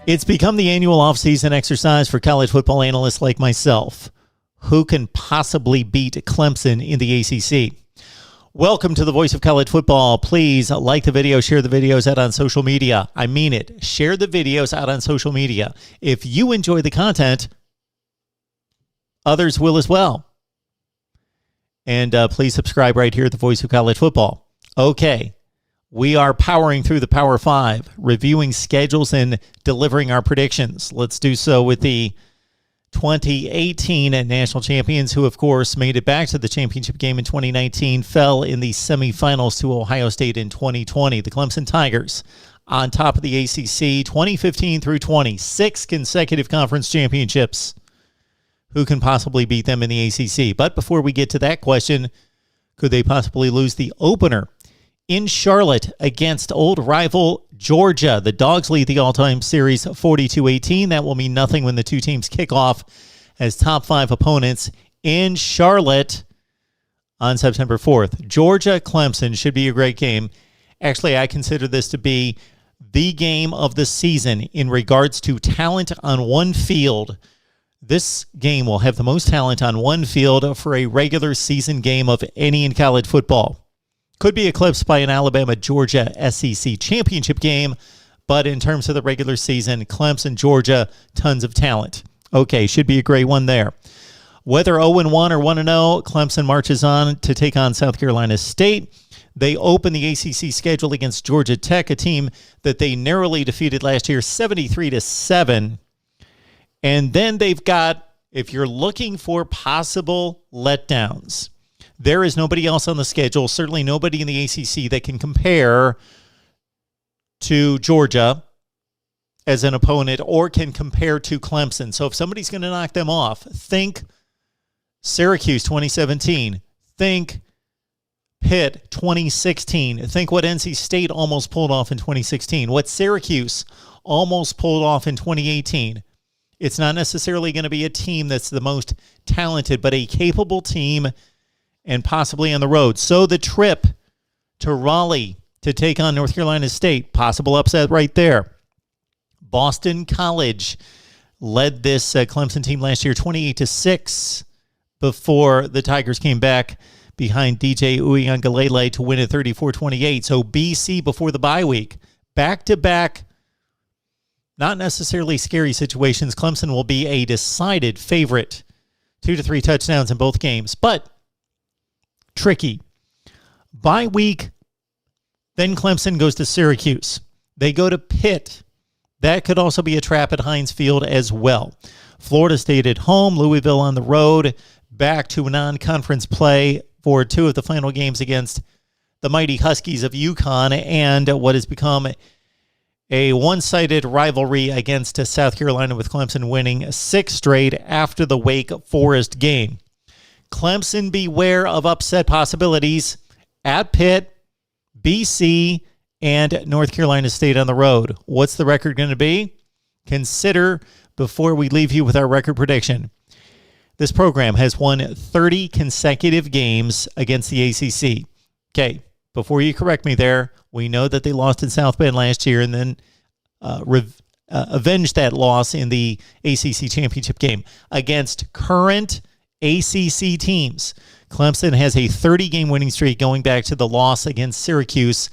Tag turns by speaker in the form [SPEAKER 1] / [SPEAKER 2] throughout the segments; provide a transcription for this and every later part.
[SPEAKER 1] It's become the annual offseason exercise for college football analysts like myself. Who can possibly beat Clemson in the ACC? Welcome to the Voice of College Football. Please like the video, share the videos out on social media. I mean it. Share the videos out on social media. If you enjoy the content, others will as well. And please subscribe right here at the Voice of College Football. Okay. We are powering through the Power 5, reviewing schedules and delivering our predictions. Let's do so with the 2018 national champions, who, of course, made it back to the championship game in 2019, fell in the semifinals to Ohio State in 2020. The Clemson Tigers on top of the ACC 2015 through 20, 6 consecutive conference championships. Who can possibly beat them in the ACC? But before we get to that question, could they possibly lose the opener in Charlotte against old rival Georgia? The Dogs lead the all-time series 42-18. That will mean nothing when the two teams kick off as top 5 opponents in Charlotte on September 4th. Georgia-Clemson should be a great game. Actually, I consider this to be the game of the season in regards to talent on one field. This game will have the most talent on one field for a regular season game of any in college football. Could be eclipsed by an Alabama-Georgia SEC championship game, but in terms of the regular season, Clemson, Georgia, tons of talent. Okay, should be a great one there. Whether 0-1 or 1-0, Clemson marches on to take on South Carolina State. They open the ACC schedule against Georgia Tech, a team that they narrowly defeated last year, 73-7. And then they've got, if you're looking for possible letdowns, there is nobody else on the schedule, certainly nobody in the ACC that can compare to Georgia as an opponent or can compare to Clemson. So if somebody's going to knock them off, think Syracuse 2017. Think Pitt 2016. Think what NC State almost pulled off in 2016. What Syracuse almost pulled off in 2018. It's not necessarily going to be a team that's the most talented, but a capable team and possibly on the road. So the trip to Raleigh to take on North Carolina State, possible upset right there. Boston College led this Clemson team last year 28-6 before the Tigers came back behind DJ Uiagalelei to win at 34-28. So BC before the bye week, back-to-back, not necessarily scary situations. Clemson will be a decided favorite, 2 to 3 touchdowns in both games, but tricky. Bye week, then Clemson goes to Syracuse. They go to Pitt. That could also be a trap at Heinz Field as well. Florida State at home, Louisville on the road, back to non-conference play for 2 of the final games against the mighty Huskies of UConn and what has become a one-sided rivalry against South Carolina, with Clemson winning 6 straight after the Wake Forest game. Clemson, beware of upset possibilities at Pitt, BC, and North Carolina State on the road. What's the record going to be? Consider before we leave you with our record prediction. This program has won 30 consecutive games against the ACC. Okay, before you correct me there, we know that they lost in South Bend last year and then avenged that loss in the ACC championship game against current ACC teams. Clemson has a 30-game winning streak going back to the loss against Syracuse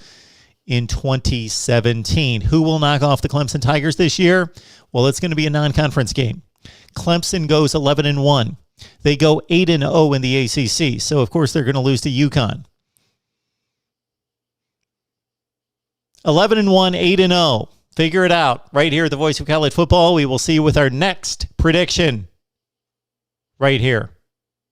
[SPEAKER 1] in 2017. Who will knock off the Clemson Tigers this year? Well, it's going to be a non-conference game. Clemson goes 11-1. They go 8-0 in the ACC. So, of course, they're going to lose to UConn. 11-1, 8-0. Figure it out. Right here at the Voice of College Football. We will see you with our next prediction right here.